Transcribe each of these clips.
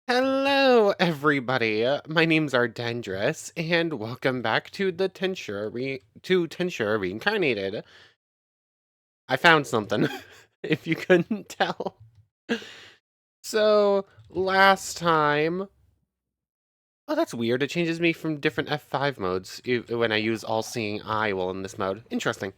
Hello, everybody. My name's Ardendris, and welcome back to the Tensura Reincarnated. I found something, if you couldn't tell. So, last time... Oh, that's weird. It changes me from different F5 modes when I use All-Seeing Eye while in this mode. Interesting.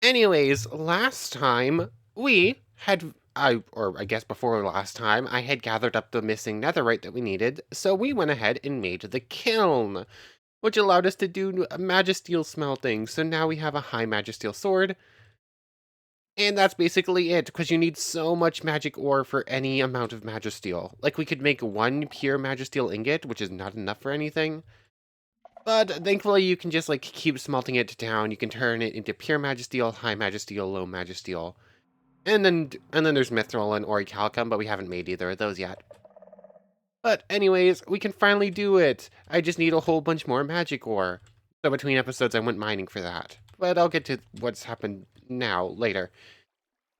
Anyways, last time, or I guess before last time, I had gathered up the missing netherite that we needed, so we went ahead and made the kiln, which allowed us to do magisteel smelting, so now we have a high magisteel sword, and that's basically it, because you need so much magic ore for any amount of magisteel. Like, we could make one pure magisteel ingot, which is not enough for anything, but thankfully you can just, like, keep smelting it down. You can turn it into pure magisteel, high magisteel, low magisteel. And then there's Mithril and Orichalcum, but we haven't made either of those yet. But anyways, we can finally do it. I just need a whole bunch more magic ore. So between episodes, I went mining for that. But I'll get to what's happened now, later.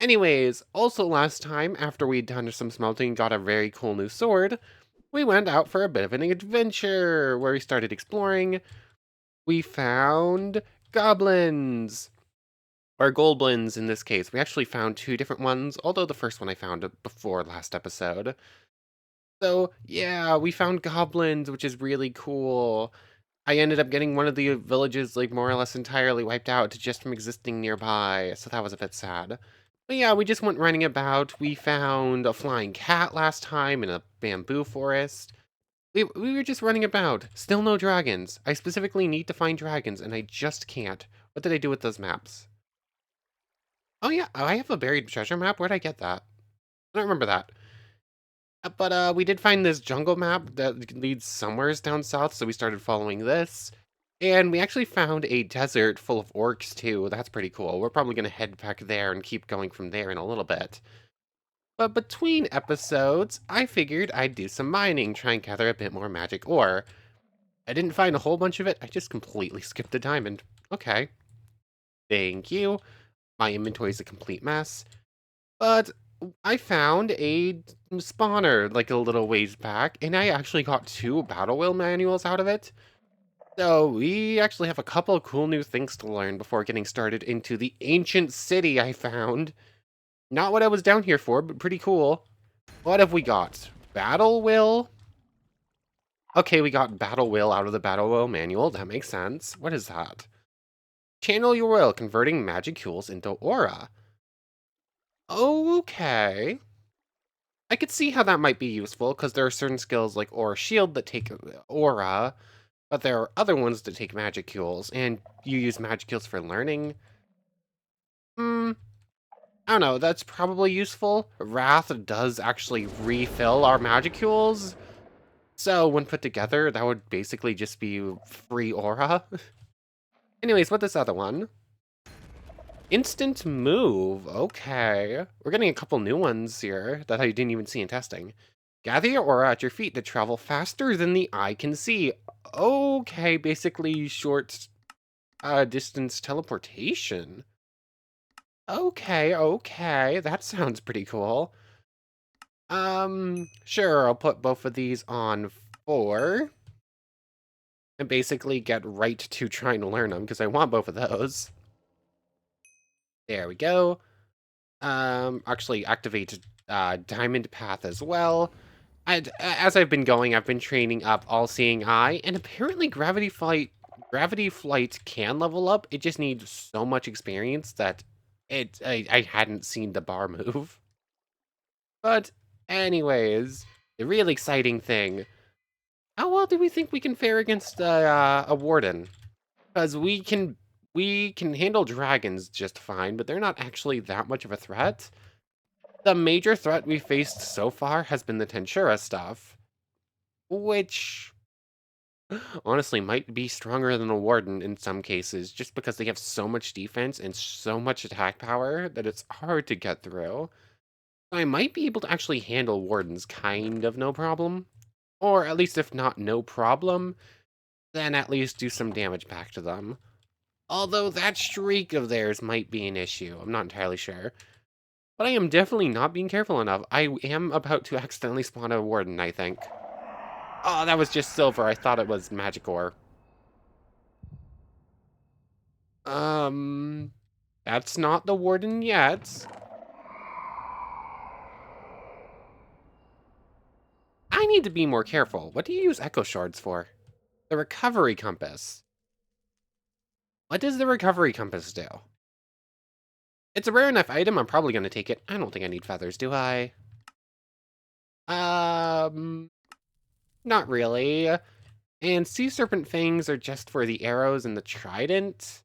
Anyways, also last time, after we'd done some smelting and got a very cool new sword, we went out for a bit of an adventure, where we started exploring. We found goblins. Or goblins in this case. We actually found two different ones, although the first one I found before last episode. So, yeah, we found goblins, which is really cool. I ended up getting one of the villages, like, more or less entirely wiped out just from existing nearby, so that was a bit sad. But yeah, we just went running about. We found a flying cat last time in a bamboo forest. We were just running about. Still no dragons. I specifically need to find dragons, and I just can't. What did I do with those maps? Oh yeah, I have a buried treasure map. Where'd I get that? I don't remember that. But we did find this jungle map that leads somewheres down south, so we started following this. And we actually found a desert full of orcs too. That's pretty cool. We're probably gonna head back there and keep going from there in a little bit. But between episodes, I figured I'd do some mining, try and gather a bit more magic ore. I didn't find a whole bunch of it, I just completely skipped a diamond. Okay. Thank you. My inventory's a complete mess. But I found a spawner like a little ways back, and I actually got two battle wheel manuals out of it. So we actually have a couple of cool new things to learn before getting started into the ancient city I found. Not what I was down here for, but pretty cool. What have we got? Battle wheel? Okay, we got battle wheel out of the battle wheel manual. That makes sense. What is that? Channel your will, converting magicules into aura. Okay. I could see how that might be useful, because there are certain skills like Aura Shield that take Aura, but there are other ones that take Magicules, and you use Magicules for learning. Hmm, I don't know, that's probably useful. Wrath does actually refill our Magicules, so when put together, that would basically just be free Aura. Anyways, what this other one? Instant move. Okay. We're getting a couple new ones here that I didn't even see in testing. Gather your aura at your feet to travel faster than the eye can see. Okay, basically short distance teleportation. Okay, that sounds pretty cool. Sure, I'll put both of these on 4. And basically get right to trying to learn them, because I want both of those. There we go. Actually activate Diamond Path as well. As I've been going, I've been training up All-Seeing Eye, and apparently Gravity Flight can level up. It just needs so much experience that I hadn't seen the bar move. But anyways, the real exciting thing. How well do we think we can fare against a Warden? Because we can handle dragons just fine, but they're not actually that much of a threat. The major threat we faced so far has been the Tensura stuff, which honestly might be stronger than a Warden in some cases, just because they have so much defense and so much attack power that it's hard to get through. I might be able to actually handle Wardens kind of no problem, or at least if not no problem, then at least do some damage back to them. Although that streak of theirs might be an issue, I'm not entirely sure. But I am definitely not being careful enough. I am about to accidentally spawn a Warden, I think. Oh, that was just silver. I thought it was magic ore. That's not the Warden yet. I need to be more careful. What do you use echo shards for? The recovery compass. What does the recovery compass do? It's a rare enough item, I'm probably going to take it. I don't think I need feathers, do I? Not really. And sea serpent fangs are just for the arrows and the trident.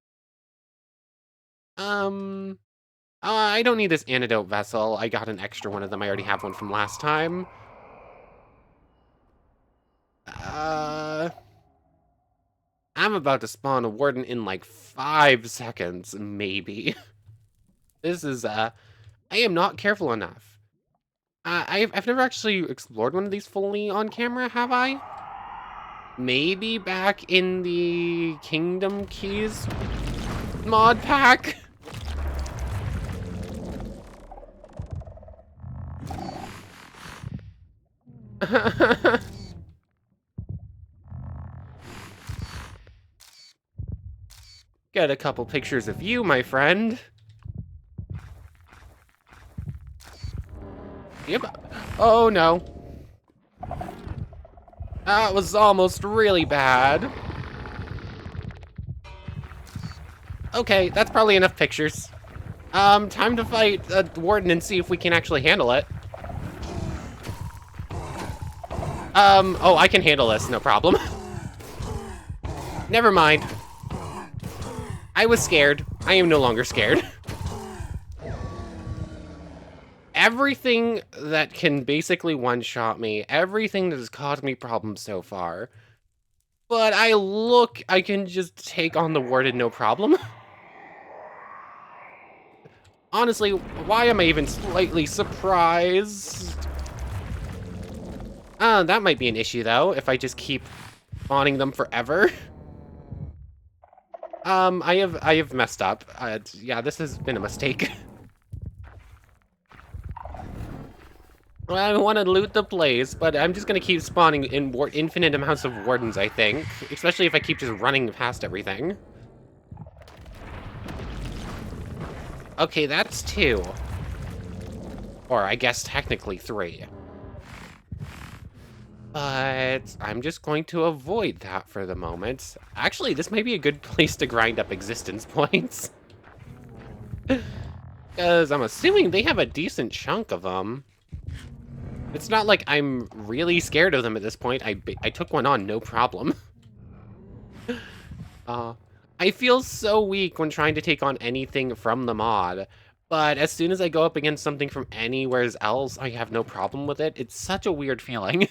I don't need this antidote vessel. I got an extra one of them. I already have one from last time. I'm about to spawn a Warden in like 5 seconds, maybe. This is, I am not careful enough. I've never actually explored one of these fully on camera, have I? Maybe back in the Kingdom Keys mod pack? Get a couple pictures of you, my friend. Yep. Oh, no. That was almost really bad. Okay, that's probably enough pictures. Time to fight the Warden and see if we can actually handle it. Oh, I can handle this, no problem. Never mind. I was scared. I am no longer scared. Everything that can basically one-shot me, everything that has caused me problems so far. But I can just take on the Warden no problem. Honestly, why am I even slightly surprised? That might be an issue, though, if I just keep spawning them forever. I have messed up. Yeah, this has been a mistake. I want to loot the place, but I'm just gonna keep spawning in infinite amounts of Wardens, I think. Especially if I keep just running past everything. Okay, that's 2. Or I guess technically 3. But I'm just going to avoid that for the moment. Actually, this might be a good place to grind up existence points. Because I'm assuming they have a decent chunk of them. It's not like I'm really scared of them at this point. I took one on, no problem. I feel so weak when trying to take on anything from the mod. But as soon as I go up against something from anywhere else, I have no problem with it. It's such a weird feeling.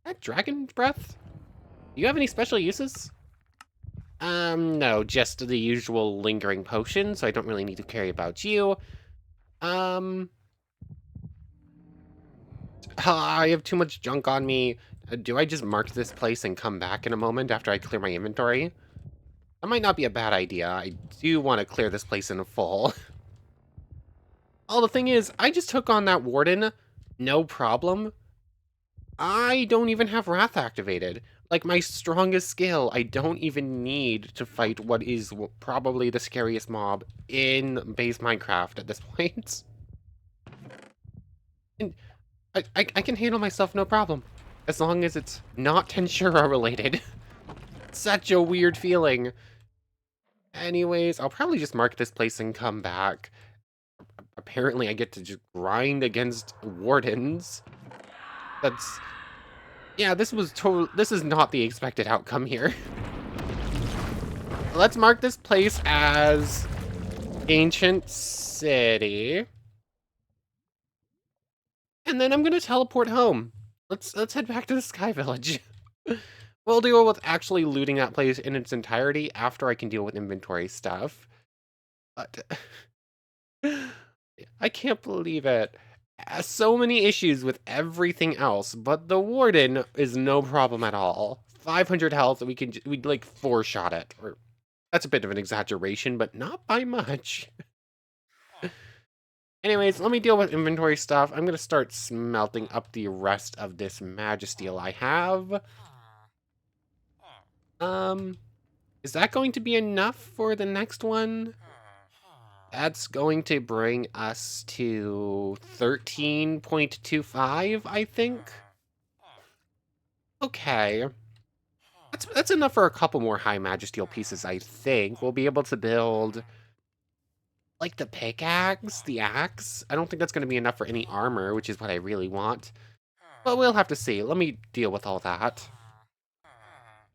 That dragon breath? Do you have any special uses? No, just the usual lingering potion, so I don't really need to care about you. I have too much junk on me. Do I just mark this place and come back in a moment after I clear my inventory? That might not be a bad idea. I do want to clear this place in full. Oh, the thing is, I just took on that Warden, no problem. I don't even have Wrath activated. Like, my strongest skill, I don't even need to fight what is probably the scariest mob in base Minecraft at this point. And I can handle myself no problem. As long as it's not Tensura related. Such a weird feeling. Anyways, I'll probably just mark this place and come back. Apparently, I get to just grind against Wardens. That's... Yeah, this is not the expected outcome here. Let's mark this place as Ancient City. And then I'm gonna teleport home. Let's head back to the Sky Village. We'll deal with actually looting that place in its entirety after I can deal with inventory stuff. But I can't believe it. So many issues with everything else, but the Warden is no problem at all. 500 health, we'd like 4-shot it. Or that's a bit of an exaggeration, but not by much. Anyways, let me deal with inventory stuff. I'm gonna start smelting up the rest of this magisteel I have. Is that going to be enough for the next one? That's going to bring us to 13.25, I think. Okay. That's enough for a couple more high magisteel pieces, I think. We'll be able to build, like, the pickaxe, the axe. I don't think that's going to be enough for any armor, which is what I really want. But we'll have to see. Let me deal with all that.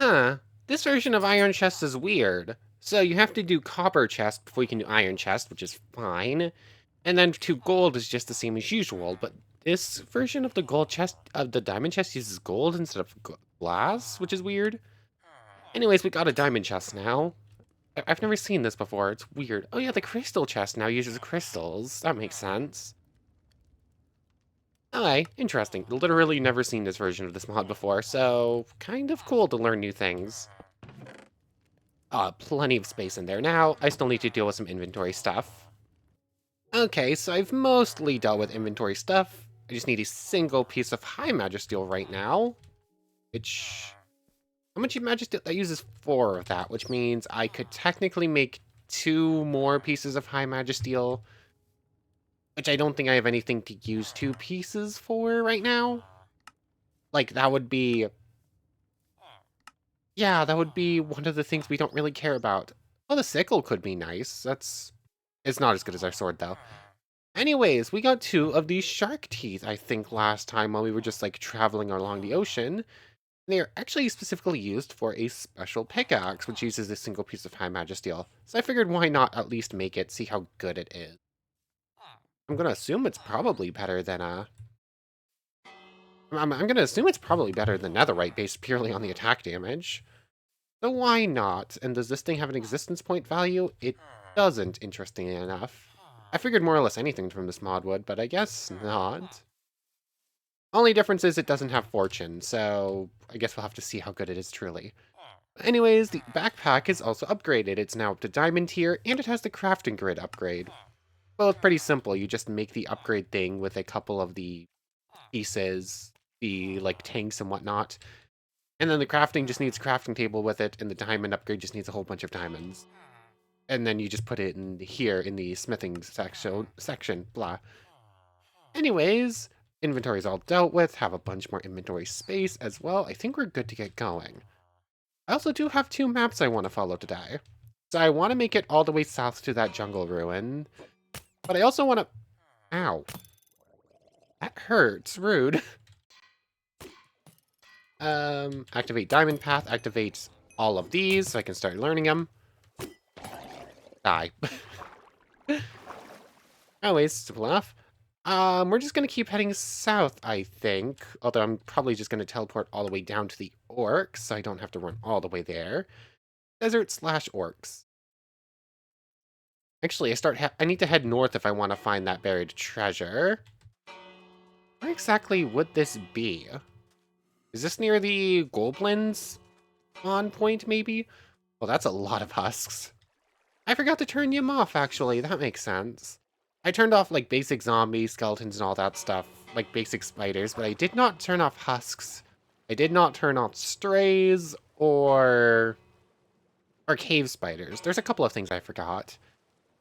Huh. This version of Iron Chest is weird. So you have to do copper chest before you can do iron chest, which is fine. And then 2 gold is just the same as usual, but this version of the gold chest, of the diamond chest, uses gold instead of glass, which is weird. Anyways, we got a diamond chest now. I've never seen this before. It's weird. Oh yeah, the crystal chest now uses crystals. That makes sense. Okay, interesting. Literally never seen this version of this mod before, so kind of cool to learn new things. Plenty of space in there now. I still need to deal with some inventory stuff. Okay, so I've mostly dealt with inventory stuff. I just need a single piece of high magisteel right now, which... How much magisteel? That uses 4 of that, which means I could technically make 2 more pieces of high magisteel, which I don't think I have anything to use 2 pieces for right now. Like, that would be... Yeah, that would be one of the things we don't really care about. Well, the sickle could be nice. It's not as good as our sword, though. Anyways, we got 2 of these shark teeth, I think, last time while we were just, like, traveling along the ocean. They are actually specifically used for a special pickaxe, which uses a single piece of high magisteel. So I figured why not at least make it, see how good it is. I'm gonna assume it's probably better than, I'm gonna assume it's probably better than netherite based purely on the attack damage. So why not? And does this thing have an existence point value? It doesn't, interestingly enough. I figured more or less anything from this mod would, but I guess not. Only difference is it doesn't have fortune, so I guess we'll have to see how good it is truly. Anyways, the backpack is also upgraded. It's now up to diamond tier, and it has the crafting grid upgrade. Both pretty simple. You just make the upgrade thing with a couple of the pieces, the, like, tanks and whatnot. And then the crafting just needs a crafting table with it, and the diamond upgrade just needs a whole bunch of diamonds. And then you just put it in here in the smithing section, blah. Anyways, inventory's all dealt with, have a bunch more inventory space as well. I think we're good to get going. I also do have 2 maps I want to follow today. So I want to make it all the way south to that jungle ruin. But I also want to... Ow. That hurts. Rude. Activate Diamond Path. Activate all of these so I can start learning them. Die. Anyways, simple enough. We're just going to keep heading south, I think. Although I'm probably just going to teleport all the way down to the orcs, so I don't have to run all the way there. Desert/orcs. Actually, I need to head north if I want to find that buried treasure. Where exactly would this be? Is this near the goblins on point, maybe? Well, that's a lot of husks. I forgot to turn them off, actually. That makes sense. I turned off, like, basic zombies, skeletons, and all that stuff. Like, basic spiders, but I did not turn off husks. I did not turn off strays or cave spiders. There's a couple of things I forgot.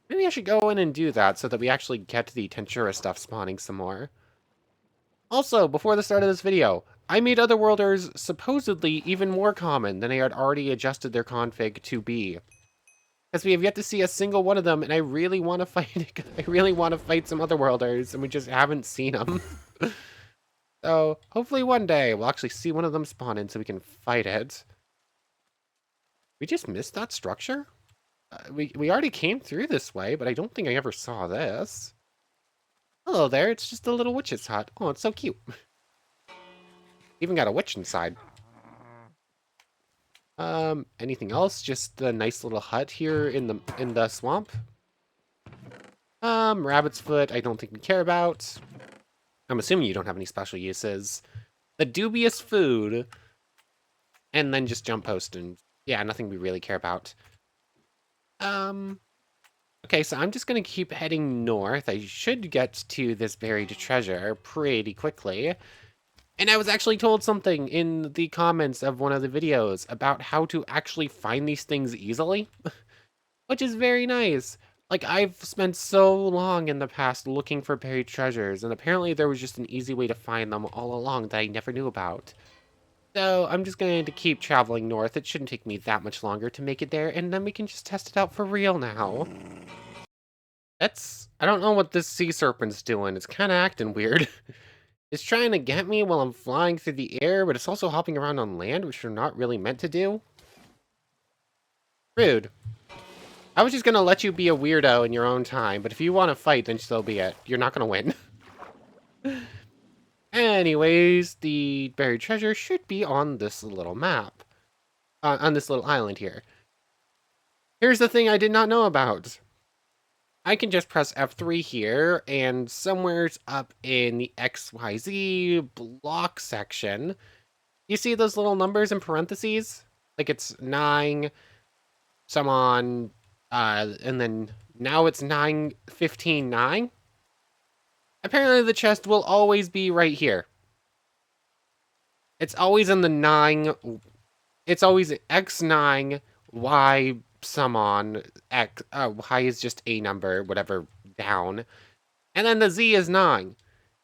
Maybe I should go in and do that so that we actually get the Tensura stuff spawning some more. Also, before the start of this video, I made Otherworlders supposedly even more common than I had already adjusted their config to be. Because we have yet to see a single one of them, and I really want to fight. I really want to fight some Otherworlders, and we just haven't seen them. So hopefully one day we'll actually see one of them spawn in so we can fight it. We just missed that structure? We already came through this way, but I don't think I ever saw this. Hello there, it's just a little witch's hut. Oh, it's so cute. Even got a witch inside. Anything else? Just the nice little hut here in the swamp. Rabbit's foot, I don't think we care about. I'm assuming you don't have any special uses. The dubious food. And then just jump post and, yeah, nothing we really care about. Okay, Okay, so I'm just gonna keep heading north. I should get to this buried treasure pretty quickly. And I was actually told something in the comments of one of the videos about how to actually find these things easily, which is very nice. Like, I've spent so long in the past looking for buried treasures, and apparently there was just an easy way to find them all along that I never knew about. So I'm just going to keep traveling north. It shouldn't take me that much longer to make it there, and then we can just test it out for real now. I don't know what this sea serpent's doing. It's kind of acting weird. It's trying to get me while I'm flying through the air, but it's also hopping around on land, which you're not really meant to do. Rude. I was just gonna let you be a weirdo in your own time, but if you want to fight, then so be it. You're not gonna win. Anyways, the buried treasure should be on this little map. On this little island here. Here's the thing I did not know about. I can just press F3 here, and somewhere's up in the XYZ block section, you see those little numbers in parentheses? Like it's 9, some on, and then now it's 9:15:9. Apparently the chest will always be right here. It's always in the 9, it's always X9, Y some on, X, Y is just a number, whatever, down. And then the Z is 9.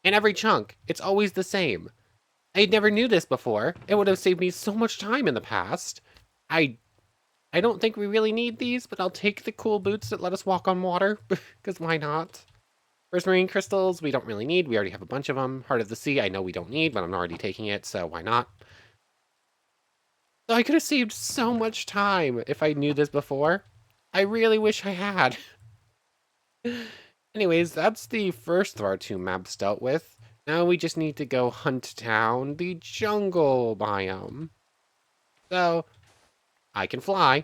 In every chunk, it's always the same. I never knew this before. It would have saved me so much time in the past. I I don't think we really need these, but I'll take the cool boots that let us walk on water, because why not? First marine crystals, we don't really need. We already have a bunch of them. Heart of the Sea, I know we don't need, but I'm already taking it, so why not? So I could have saved so much time if I knew this before. I really wish I had. Anyways, that's the first of our 2 maps dealt with. Now we just need to go hunt down the jungle biome. So, I can fly.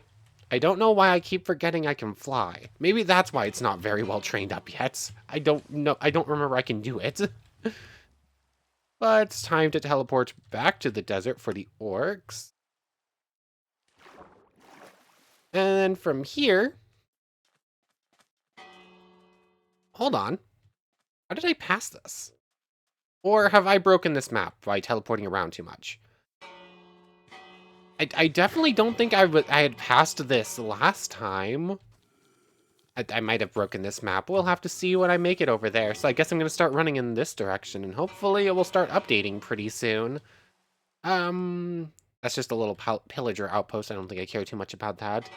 I don't know why I keep forgetting I can fly. Maybe that's why it's not very well trained up yet. I don't know. I don't remember I can do it. But it's time to teleport back to the desert for the orcs. And then from here... Hold on. How did I pass this? Or have I broken this map by teleporting around too much? I definitely don't think I had passed this last time. I might have broken this map. We'll have to see when I make it over there. So I guess I'm going to start running in this direction, and hopefully it will start updating pretty soon. That's just a little pillager outpost. I don't think I care too much about that.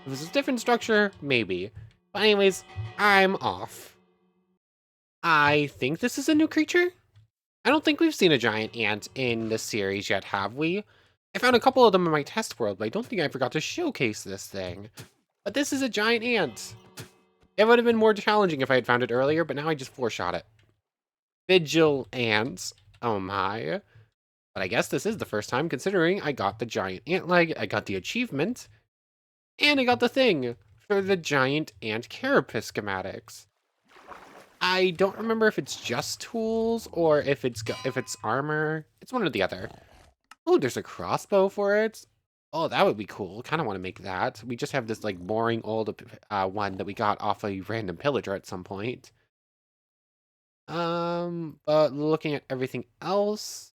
If it's a different structure, maybe. But anyways, I'm off. I think this is a new creature? I don't think we've seen a giant ant in this series yet, have we? I found a couple of them in my test world, but I don't think I forgot to showcase this thing. But this is a giant ant. It would have been more challenging if I had found it earlier, but now I just four-shot it. Vigil ants. Oh my. But I guess this is the first time, considering I got the giant ant leg, I got the achievement, and I got the thing for the giant ant carapace schematics. I don't remember if it's just tools or if it's armor. It's one or the other. Oh, there's a crossbow for it. Oh, that would be cool. Kind of want to make that. We just have this like boring old one that we got off a random pillager at some point. But looking at everything else,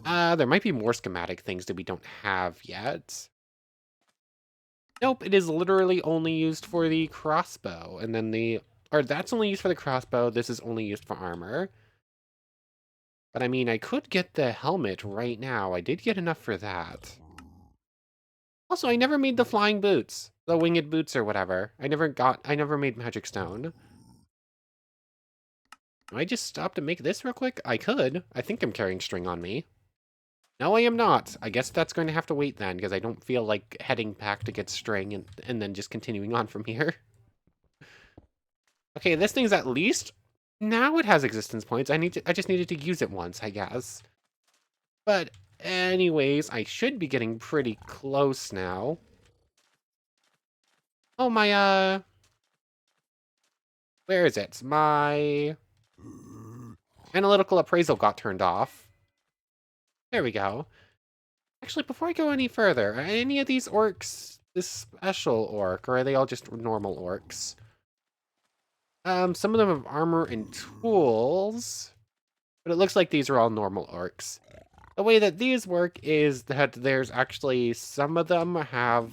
there might be more schematic things that we don't have yet. Nope, it is literally only used for the crossbow, and then that's only used for the crossbow. This is only used for armor. But I mean, I could get the helmet right now. I did get enough for that. Also, I never made the flying boots, the winged boots or whatever. I never made magic stone. Do I just stop to make this real quick? I could. I think I'm carrying string on me. No, I am not. I guess that's going to have to wait then, because I don't feel like heading back to get string and then just continuing on from here. Okay, this thing's at least... Now it has existence points. I just needed to use it once, I guess. But anyways, I should be getting pretty close now. Oh, my, where is it? My analytical appraisal got turned off. There we go. Actually, before I go any further, are any of these orcs this special orc, or are they all just normal orcs? Some of them have armor and tools, but it looks like these are all normal orcs. The way that these work is that there's actually some of them have...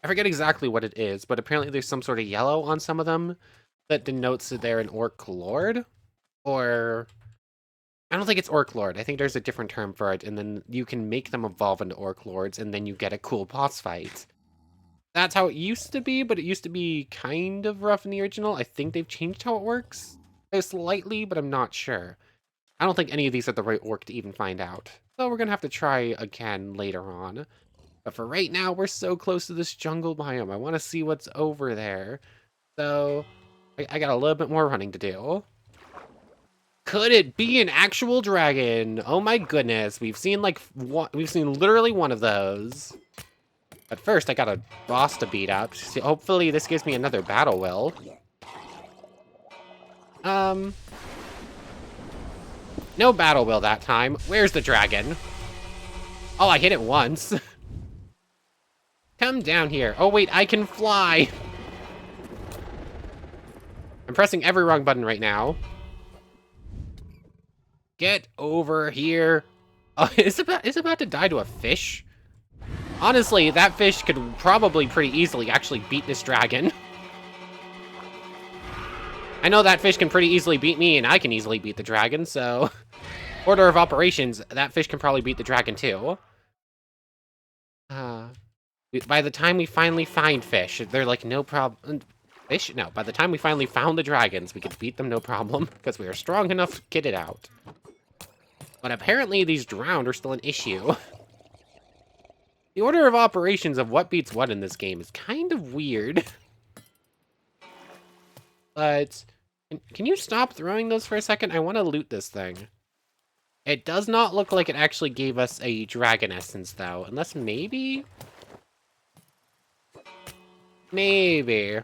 I forget exactly what it is, but apparently there's some sort of yellow on some of them that denotes that they're an orc lord, or... I don't think it's orc lord. I think there's a different term for it, and then you can make them evolve into orc lords, and then you get a cool boss fight. That's how it used to be, but it used to be kind of rough in the original. I think they've changed how it works slightly, but I'm not sure. I don't think any of these are the right orc to even find out. So we're gonna have to try again later on. But for right now, we're so close to this jungle biome. I want to see what's over there. So I got a little bit more running to do. Could it be an actual dragon? Oh my goodness, we've seen we've seen literally one of those. But first, I got a boss to beat up. So hopefully this gives me another battle will. No battle will that time. Where's the dragon? Oh, I hit it once. Come down here. Oh wait, I can fly. I'm pressing every wrong button right now. Get over here. Oh, it's about to die to a fish. Honestly, that fish could probably pretty easily actually beat this dragon. I know that fish can pretty easily beat me, and I can easily beat the dragon, so... Order of operations, that fish can probably beat the dragon too. By the time we finally find fish, they're like, no problem. Fish? No, by the time we finally found the dragons, we could beat them no problem, because we are strong enough to get it out. But apparently these drowned are still an issue. The order of operations of what beats what in this game is kind of weird. But, can you stop throwing those for a second? I want to loot this thing. It does not look like it actually gave us a dragon essence, though. Unless maybe? Maybe.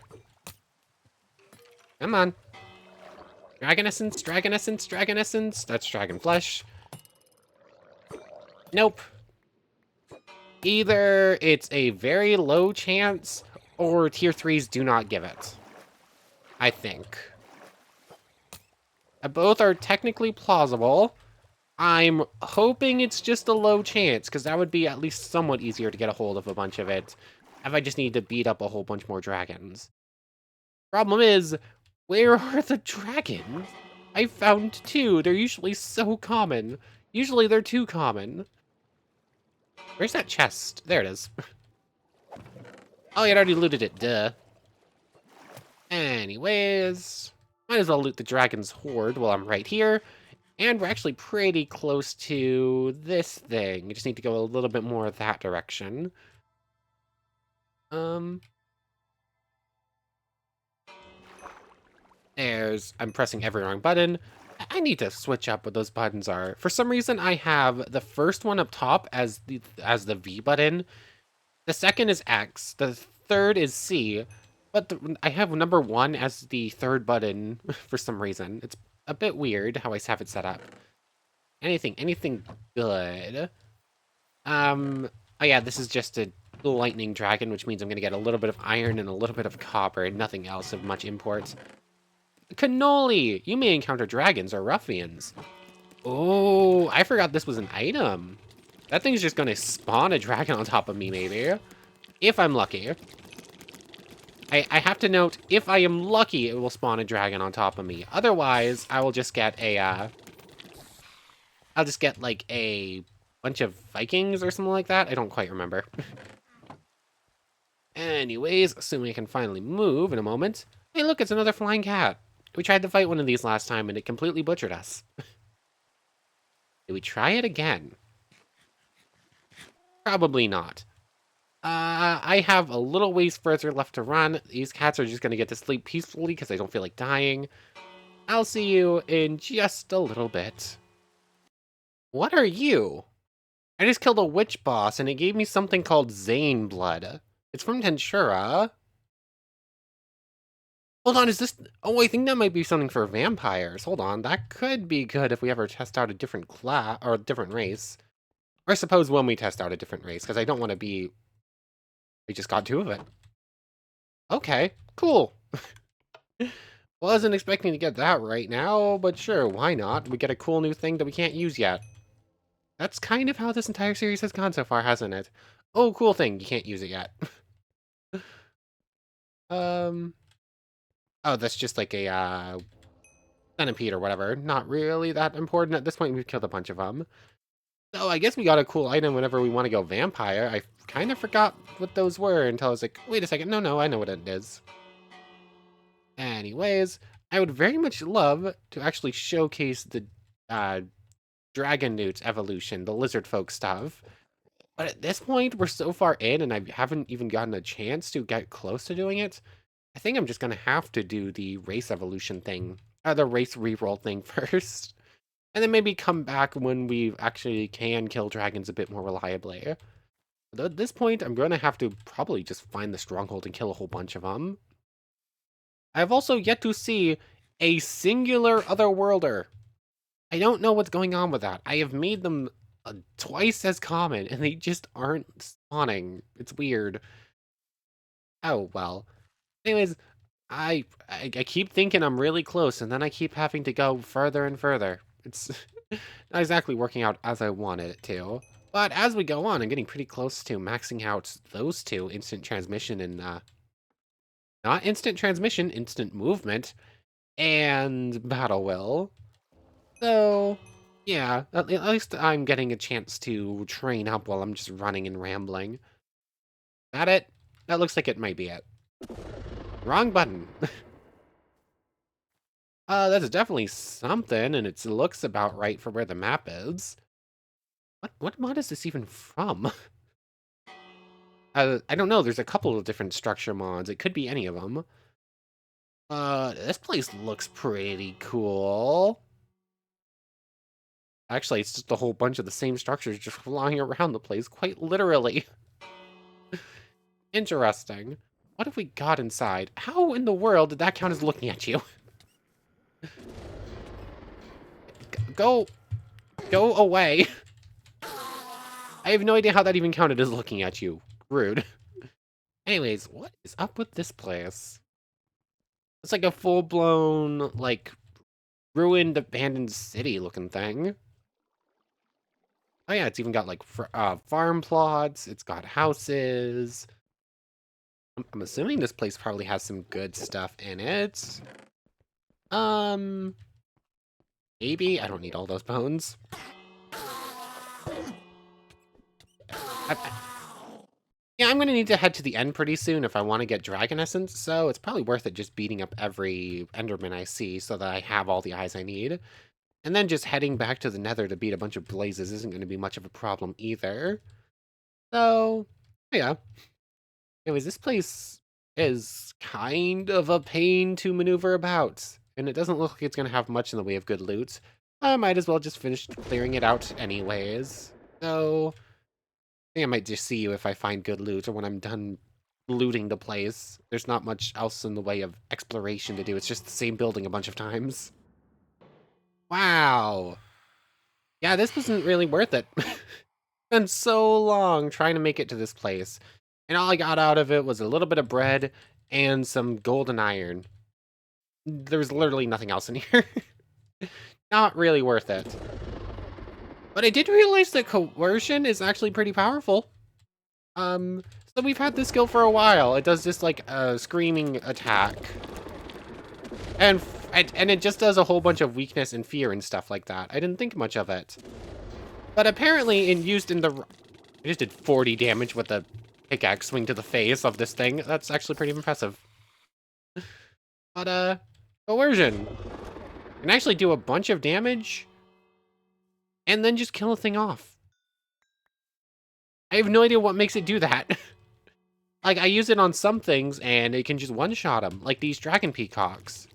Come on. Dragon essence, dragon essence, dragon essence. That's dragon flesh. Nope. Either it's a very low chance, or tier 3s do not give it. I think. Both are technically plausible. I'm hoping it's just a low chance, because that would be at least somewhat easier to get a hold of a bunch of it, if I just need to beat up a whole bunch more dragons. Problem is, where are the dragons? I found 2. They're usually so common. Usually they're too common. Where's that chest? There it is. Oh, you already looted it, duh. Anyways, might as well loot the dragon's hoard while I'm right here. And we're actually pretty close to this thing. We just need to go a little bit more that direction. I'm pressing every wrong button. I need to switch up what those buttons are. For some reason, I have the first one up top as the V button. The second is X. The third is C. But I have number 1 as the third button for some reason. It's a bit weird how I have it set up. Anything good? Oh yeah, this is just a lightning dragon, which means I'm gonna get a little bit of iron and a little bit of copper and nothing else of much import. Cannoli! You may encounter dragons or ruffians. Oh, I forgot this was an item. That thing's just gonna spawn a dragon on top of me, maybe. If I'm lucky. I have to note, if I am lucky, it will spawn a dragon on top of me. Otherwise, I will just get a, I'll just get, like, a bunch of Vikings or something like that. I don't quite remember. Anyways, assuming I can finally move in a moment. Hey, look, it's another flying cat. We tried to fight one of these last time, and it completely butchered us. Did we try it again? Probably not. I have a little ways further left to run. These cats are just going to get to sleep peacefully because I don't feel like dying. I'll see you in just a little bit. What are you? I just killed a witch boss, and it gave me something called Zane blood. It's from Tensura. Hold on, is this... Oh, I think that might be something for vampires. Hold on, that could be good if we ever test out a different class, or a different race. Or I suppose when we test out a different race, because I don't want to be... We just got 2 of it. Okay, cool. Wasn't expecting to get that right now, but sure, why not? We get a cool new thing that we can't use yet. That's kind of how this entire series has gone so far, hasn't it? Oh, cool thing, you can't use it yet. um... Oh, that's just like a, centipede or whatever. Not really that important at this point. We've killed a bunch of them. So I guess we got a cool item whenever we want to go vampire. I kind of forgot what those were until I was like, wait a second. No, I know what it is. Anyways, I would very much love to actually showcase the uh, dragon newts evolution, the lizard folk stuff. But at this point, we're so far in and I haven't even gotten a chance to get close to doing it. I think I'm just going to have to do the race evolution thing, the race reroll thing first. And then maybe come back when we actually can kill dragons a bit more reliably. But at this point, I'm going to have to probably just find the stronghold and kill a whole bunch of them. I've also yet to see a singular otherworlder. I don't know what's going on with that. I have made them twice as common, and they just aren't spawning. It's weird. Oh, well. Anyways, I keep thinking I'm really close, and then I keep having to go further and further. It's not exactly working out as I wanted it to. But as we go on, I'm getting pretty close to maxing out those 2, instant transmission and, not instant transmission, instant movement, and battle will. So, yeah, at least I'm getting a chance to train up while I'm just running and rambling. That it? That looks like it might be it. Wrong button. That's definitely something, and it looks about right for where the map is. What mod is this even from? I don't know. There's a couple of different structure mods. It could be any of them. This place looks pretty cool. Actually, it's just a whole bunch of the same structures just flying around the place, quite literally. Interesting. What have we got inside? How in the world did that count as looking at you? Go away. I have no idea how that even counted as looking at you. Rude. Anyways, what is up with this place? It's like a full-blown, like, ruined, abandoned city looking thing. Oh yeah, it's even got like farm plots. It's got houses. I'm assuming this place probably has some good stuff in it. Maybe I don't need all those bones. Yeah, I'm gonna need to head to the end pretty soon if I want to get dragon essence. So it's probably worth it just beating up every enderman I see so that I have all the eyes I need. And then just heading back to the nether to beat a bunch of blazes isn't going to be much of a problem either. So, yeah. Anyways, this place is kind of a pain to maneuver about. And it doesn't look like it's going to have much in the way of good loot. I might as well just finish clearing it out anyways. So, I think I might just see you if I find good loot or when I'm done looting the place. There's not much else in the way of exploration to do. It's just the same building a bunch of times. Wow. Yeah, this wasn't really worth it. Been so long trying to make it to this place. And all I got out of it was a little bit of bread and some golden iron. There's literally nothing else in here. Not really worth it. But I did realize that coercion is actually pretty powerful. So we've had this skill for a while. It does just like a screaming attack. And it just does a whole bunch of weakness and fear and stuff like that. I didn't think much of it. But apparently used in the... I just did 40 damage with a pickaxe swing to the face of this thing. That's actually pretty impressive. But, coercion. Can actually do a bunch of damage and then just kill a thing off. I have no idea what makes it do that. Like, I use it on some things and it can just one-shot them, like these dragon peacocks.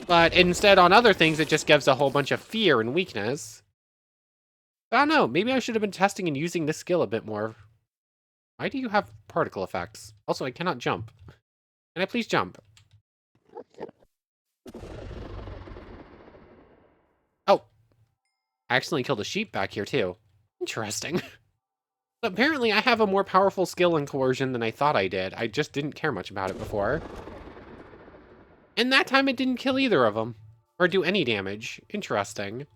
But instead on other things, it just gives a whole bunch of fear and weakness. I don't know, maybe I should have been testing and using this skill a bit more. Why do you have particle effects? Also, I cannot jump. Can I please jump? Oh. I accidentally killed a sheep back here, too. Interesting. But apparently I have a more powerful skill in coercion than I thought I did. I just didn't care much about it before. And that time it didn't kill either of them. Or do any damage. Interesting.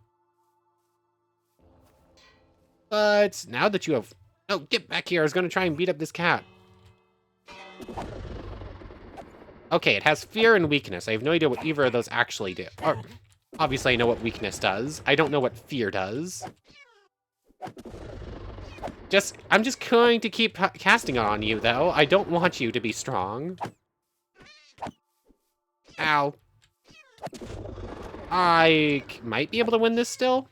But now that you have... Oh, get back here. I was going to try and beat up this cat. Okay, it has fear and weakness. I have no idea what either of those actually do. Or, obviously, I know what weakness does. I don't know what fear does. I'm just going to keep casting it on you, though. I don't want you to be strong. Ow. I might be able to win this still.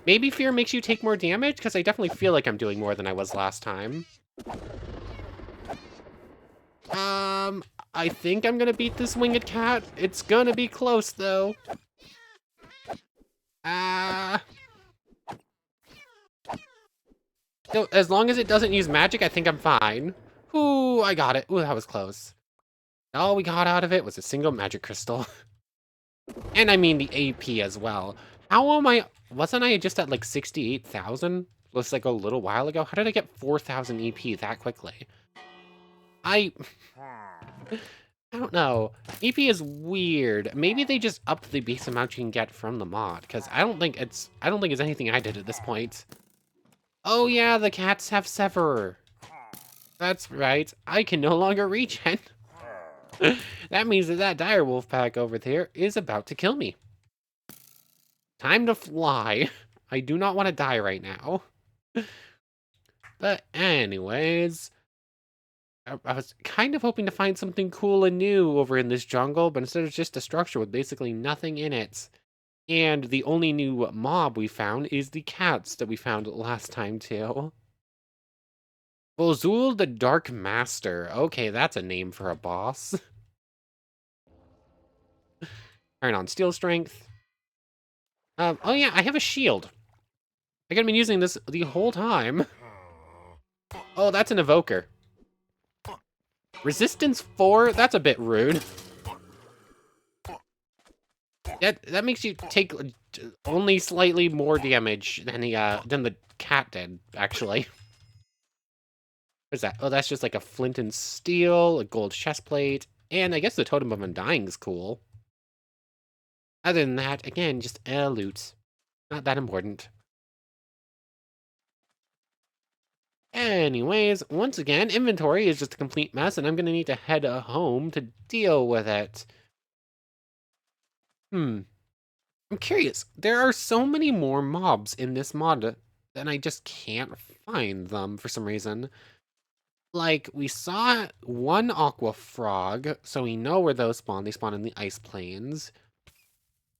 Maybe fear makes you take more damage, because I definitely feel like I'm doing more than I was last time. I think I'm gonna beat this winged cat. It's gonna be close, though. So, as long as it doesn't use magic, I think I'm fine. Ooh, I got it. Ooh, that was close. All we got out of it was a single magic crystal. And I mean the AP as well. How am I... Wasn't I just at like 68,000? Just like a little while ago? How did I get 4,000 EP that quickly? I don't know. EP is weird. Maybe they just upped the base amount you can get from the mod, because I don't think it's anything I did at this point. Oh yeah, the cats have sever. That's right. I can no longer reach it. That means that direwolf pack over there is about to kill me. Time to fly. I do not want to die right now. But anyways, I was kind of hoping to find something cool and new over in this jungle, but instead it's just a structure with basically nothing in it. And the only new mob we found is the cats that we found last time too. Bozul the Dark Master. Okay, that's a name for a boss. Turn on Steel Strength. Oh yeah, I have a shield. I could have been using this the whole time. Oh, that's an evoker. Resistance 4? That's a bit rude. That makes you take only slightly more damage than the cat did, actually. What is that? Oh, that's just like a flint and steel, a gold chest plate, and I guess the Totem of Undying is cool. Other than that, again, just loot. Not that important. Anyways, once again, inventory is just a complete mess, and I'm gonna need to head home to deal with it. I'm curious. There are so many more mobs in this mod, and I just can't find them for some reason. Like, we saw one aqua frog, so we know where those spawn. They spawn in the ice plains.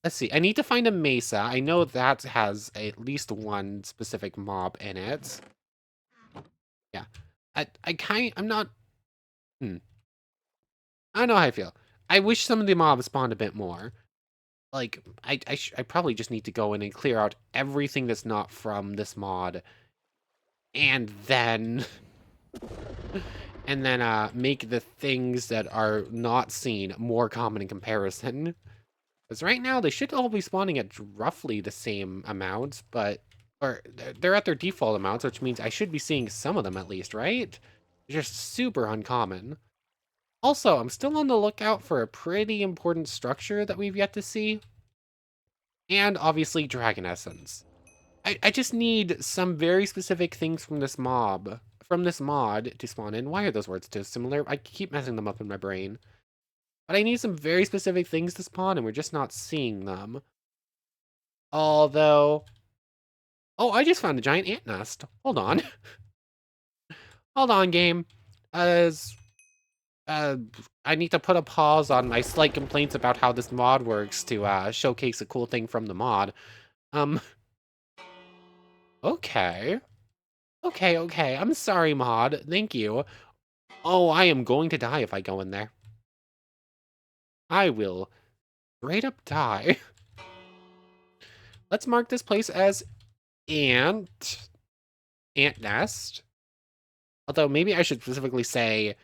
Let's see. I need to find a mesa. I know that has at least one specific mob in it. Yeah. I'm not... I don't know how I feel. I wish some of the mobs spawned a bit more. Like, I probably just need to go in and clear out everything that's not from this mod. And then... make the things that are not seen more common in comparison. Because right now, they should all be spawning at roughly the same amount, but... Or, they're at their default amounts, which means I should be seeing some of them at least, right? They're just super uncommon. Also, I'm still on the lookout for a pretty important structure that we've yet to see. And, obviously, Dragon Essence. I just need some very specific things from this mod to spawn in. Why are those words too similar? I keep messing them up in my brain. But I need some very specific things to spawn, and we're just not seeing them. Although... Oh, I just found a giant ant nest. Hold on. Hold on, game. I need to put a pause on my slight complaints about how this mod works to showcase a cool thing from the mod. Okay. Okay. I'm sorry, mod. Thank you. Oh, I am going to die if I go in there. I will straight up die. Let's mark this place as ant nest. Although maybe I should specifically say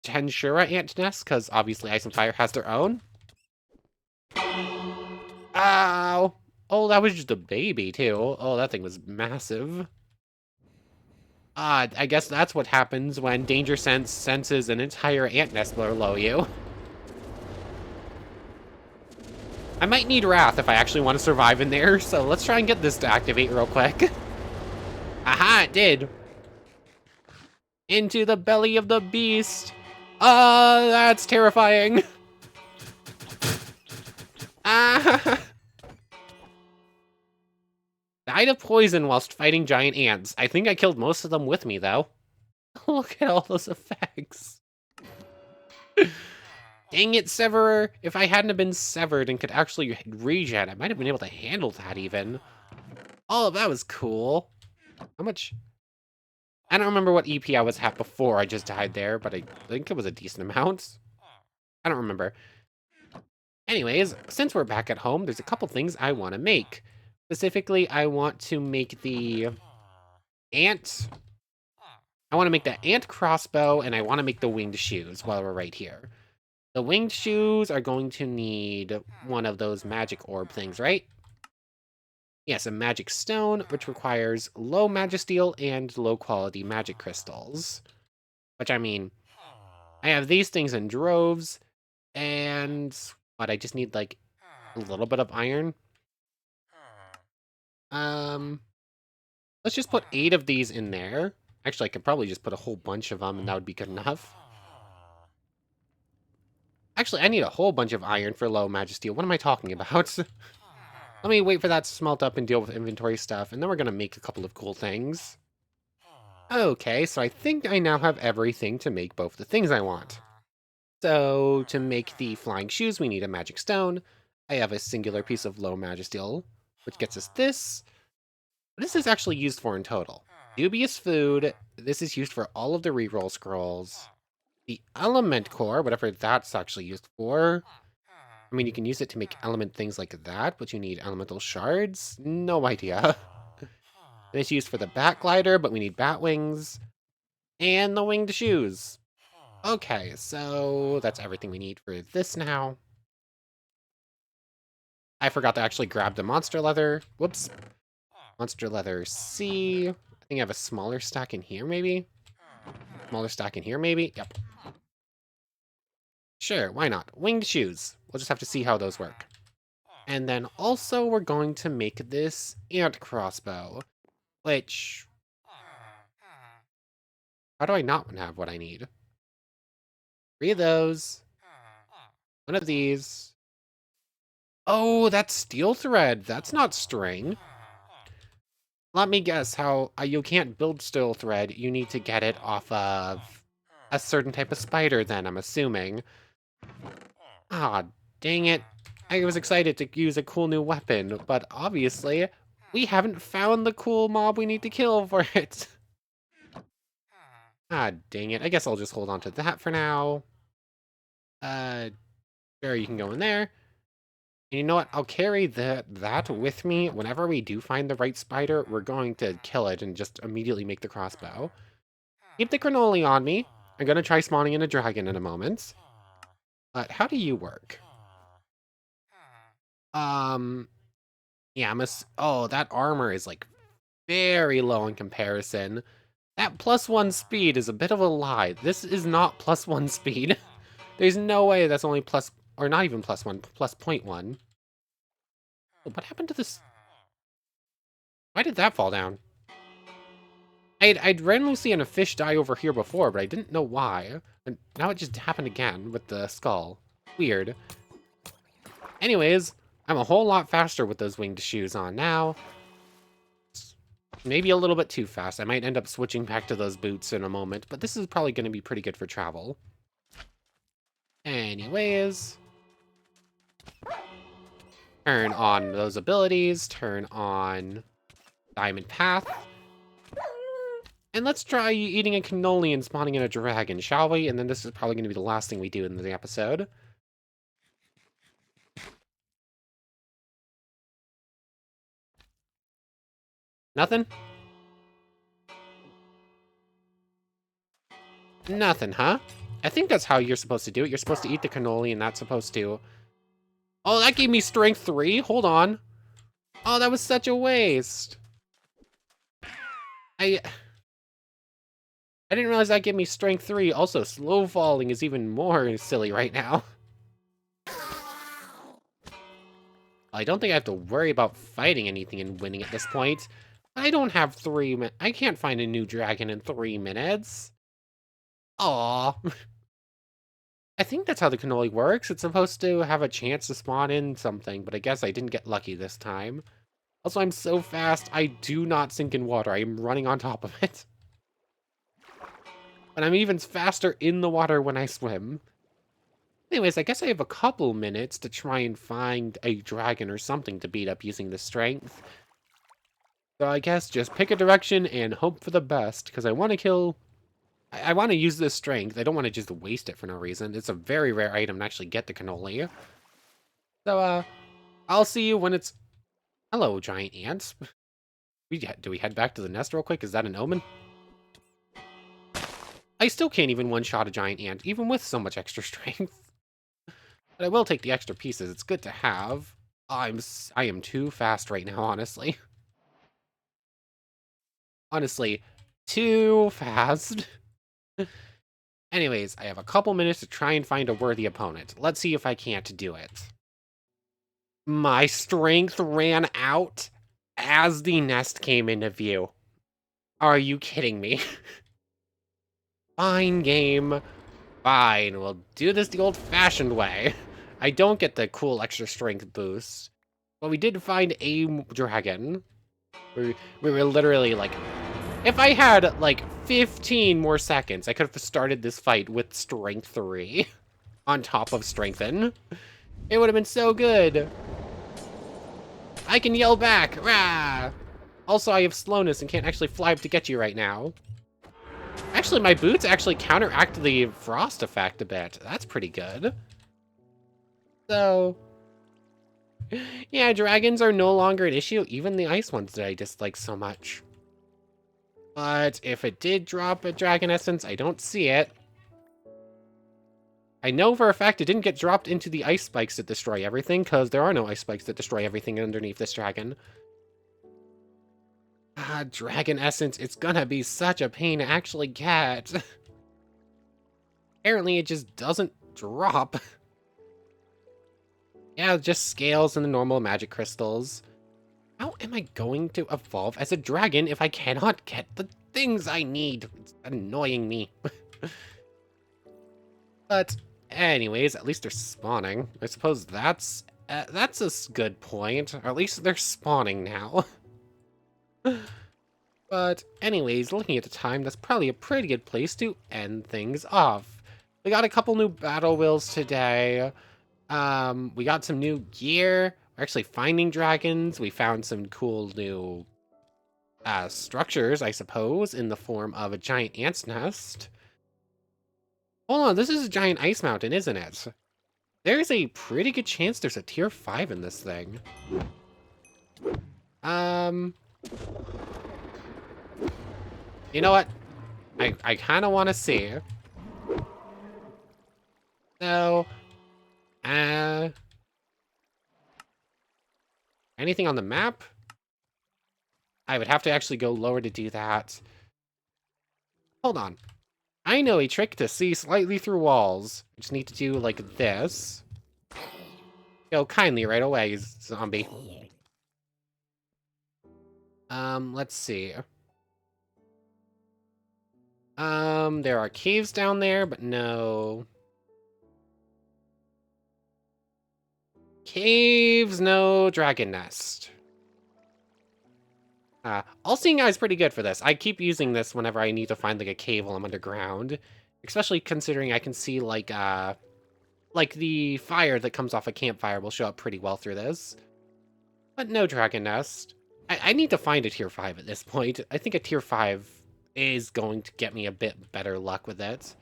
Tensura ant nest, because obviously Ice and Fire has their own. Ow! Oh, that was just a baby, too. Oh, that thing was massive. I guess that's what happens when Danger Sense senses an entire ant nest below you. I might need Wrath if I actually want to survive in there, so let's try and get this to activate real quick. Aha, it did. Into the belly of the beast. That's terrifying. Ah! Died of poison whilst fighting giant ants. I think I killed most of them with me, though. Look at all those effects. Dang it, Severer. If I hadn't have been severed and could actually regen, I might have been able to handle that even. All of that was cool. How much? I don't remember what EP I was at before I just died there, but I think it was a decent amount. I don't remember. Anyways, since we're back at home, there's a couple things I want to make. Specifically, I want to make the ant. I want to make the ant crossbow, and I want to make the winged shoes while we're right here. The winged shoes are going to need one of those magic orb things, right? Yes, a magic stone, which requires low magisteel and low quality magic crystals. Which, I mean, I have these things in droves, and what, I just need, like, a little bit of iron. Let's just put 8 of these in there. Actually, I could probably just put a whole bunch of them, and that would be good enough. Actually, I need a whole bunch of iron for low magisteel. What am I talking about? Let me wait for that to smelt up and deal with inventory stuff, and then we're gonna make a couple of cool things. Okay, so I think I now have everything to make both the things I want. So, to make the flying shoes, we need a magic stone. I have a singular piece of low magisteel, which gets us this. What is this actually used for in total? Dubious food. This is used for all of the reroll scrolls. The element core, whatever that's actually used for. I mean, you can use it to make element things like that, but you need elemental shards? No idea. And it's used for the bat glider, but we need bat wings. And the winged shoes. Okay, so that's everything we need for this now. I forgot to actually grab the monster leather. Whoops. Monster leather C. I think I have a smaller stack in here, maybe? Smaller stack in here, maybe? Yep. Sure, why not? Winged shoes. We'll just have to see how those work. And then also we're going to make this ant crossbow, which... How do I not have what I need? 3 of those. 1 of these. Oh, that's steel thread. That's not string. Let me guess how you can't build steel thread. You need to get it off of a certain type of spider then, I'm assuming. Ah, dang it. I was excited to use a cool new weapon, but obviously, we haven't found the cool mob we need to kill for it. Ah, dang it. I guess I'll just hold on to that for now. Sure, you can go in there. And you know what? I'll carry that with me. Whenever we do find the right spider, we're going to kill it and just immediately make the crossbow. Keep the cannoli on me. I'm going to try spawning in a dragon in a moment. But how do you work? Yeah, oh, that armor is, like, very low in comparison. That +1 speed is a bit of a lie. This is not +1 speed. There's no way that's only plus, or not even +1, plus 0.1. Oh, what happened to this? Why did that fall down? I'd randomly seen a fish die over here before, but I didn't know why. And now it just happened again with the skull. Weird. Anyways, I'm a whole lot faster with those winged shoes on now. Maybe a little bit too fast. I might end up switching back to those boots in a moment, but this is probably going to be pretty good for travel. Anyways. Turn on those abilities. Turn on Diamond Path. And let's try eating a cannoli and spawning in a dragon, shall we? And then this is probably going to be the last thing we do in the episode. Nothing? Nothing, huh? I think that's how you're supposed to do it. You're supposed to eat the cannoli and that's supposed to... Oh, that gave me strength 3. Hold on. Oh, that was such a waste. I didn't realize that gave me strength 3. Also, slow falling is even more silly right now. I don't think I have to worry about fighting anything and winning at this point. I don't have 3 minutes. I can't find a new dragon in 3 minutes. Aww. I think that's how the cannoli works. It's supposed to have a chance to spawn in something, but I guess I didn't get lucky this time. Also, I'm so fast, I do not sink in water. I am running on top of it. And I'm even faster in the water when I swim. Anyways, I guess I have a couple minutes to try and find a dragon or something to beat up using the strength. So I guess just pick a direction and hope for the best, because I want to kill... I want to use this strength. I don't want to just waste it for no reason. It's a very rare item to actually get the cannoli. So, I'll see you when it's... Hello, giant ants. Do we head back to the nest real quick? Is that an omen? I still can't even one-shot a giant ant, even with so much extra strength. But I will take the extra pieces. It's good to have. I am too fast right now, honestly. Honestly, too fast. Anyways, I have a couple minutes to try and find a worthy opponent. Let's see if I can't do it. My strength ran out as the nest came into view. Are you kidding me? Fine, game. Fine, we'll do this the old-fashioned way. I don't get the cool extra strength boost. But we did find a dragon. We were literally like... If I had, like, 15 more seconds, I could have started this fight with strength 3. On top of strengthen. It would have been so good. I can yell back. Rah! Also, I have slowness and can't actually fly up to get you right now. Actually, my boots actually counteract the frost effect a bit. That's pretty good. So... Yeah, dragons are no longer an issue. Even the ice ones that I dislike so much. But if it did drop a dragon essence, I don't see it. I know for a fact it didn't get dropped into the ice spikes that destroy everything, because there are no ice spikes that destroy everything underneath this dragon. Ah, dragon essence, it's gonna be such a pain to actually get. Apparently it just doesn't drop. Yeah, it just scales in the normal magic crystals. How am I going to evolve as a dragon if I cannot get the things I need? It's annoying me. But anyways, at least they're spawning. I suppose that's a good point. Or at least they're spawning now. But anyways, looking at the time, that's probably a pretty good place to end things off. We got a couple new battle wheels today. We got some new gear. We're actually finding dragons. We found some cool new structures, I suppose, in the form of a giant ant's nest. Hold on, this is a giant ice mountain, isn't it? There's a pretty good chance there's a tier 5 in this thing. You know what? I kind of want to see. So, anything on the map? I would have to actually go lower to do that. Hold on. I know a trick to see slightly through walls. I just need to do like this. Go kindly right away, zombie. Let's see. There are caves down there, but no. Caves, no dragon nest. All-Seeing Eye is pretty good for this. I keep using this whenever I need to find, like, a cave while I'm underground. Especially considering I can see, like the fire that comes off a campfire will show up pretty well through this. But no dragon nest. I need to find a tier 5 at this point. I think a tier 5 is going to get me a bit better luck with it.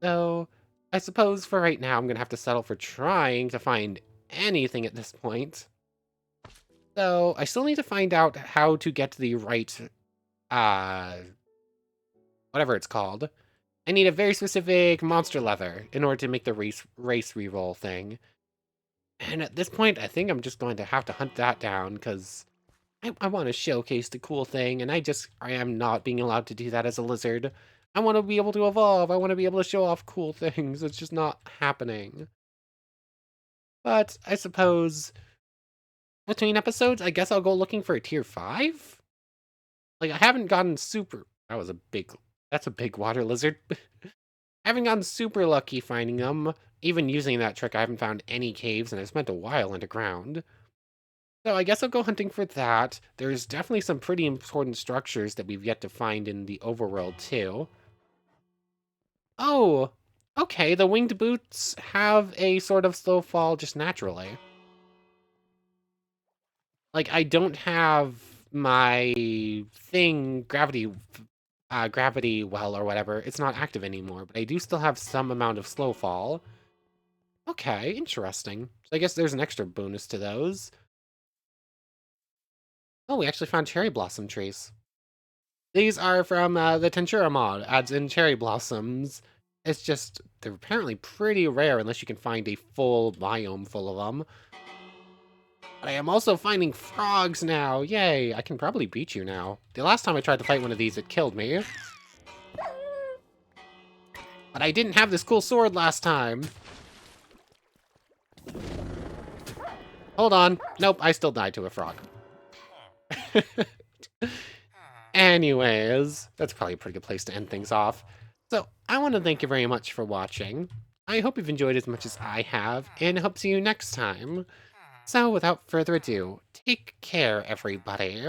So, I suppose for right now I'm going to have to settle for trying to find anything at this point. So, I still need to find out how to get the right, whatever it's called. I need a very specific monster leather in order to make the race reroll thing. And at this point, I think I'm just going to have to hunt that down, because I want to showcase the cool thing, and I am not being allowed to do that as a lizard. I want to be able to evolve. I want to be able to show off cool things. It's just not happening. But I suppose between episodes, I guess I'll go looking for a tier 5? Like, I haven't gotten super... That's a big water lizard. I haven't gotten super lucky finding them. Even using that trick, I haven't found any caves, and I spent a while underground. So I guess I'll go hunting for that. There's definitely some pretty important structures that we've yet to find in the overworld, too. Oh, okay, the winged boots have a sort of slow fall just naturally. Like, I don't have my thing, gravity well or whatever. It's not active anymore, but I do still have some amount of slow fall. Okay, interesting. So I guess there's an extra bonus to those. Oh, we actually found cherry blossom trees. These are from the Tensura Mod, adds in cherry blossoms. It's just, they're apparently pretty rare unless you can find a full biome full of them. But I am also finding frogs now. Yay, I can probably beat you now. The last time I tried to fight one of these, it killed me. But I didn't have this cool sword last time. Hold on. Nope, I still died to a frog. Anyways, that's probably a pretty good place to end things off. So, I want to thank you very much for watching. I hope you've enjoyed as much as I have, and I hope to see you next time. So, without further ado, take care, everybody.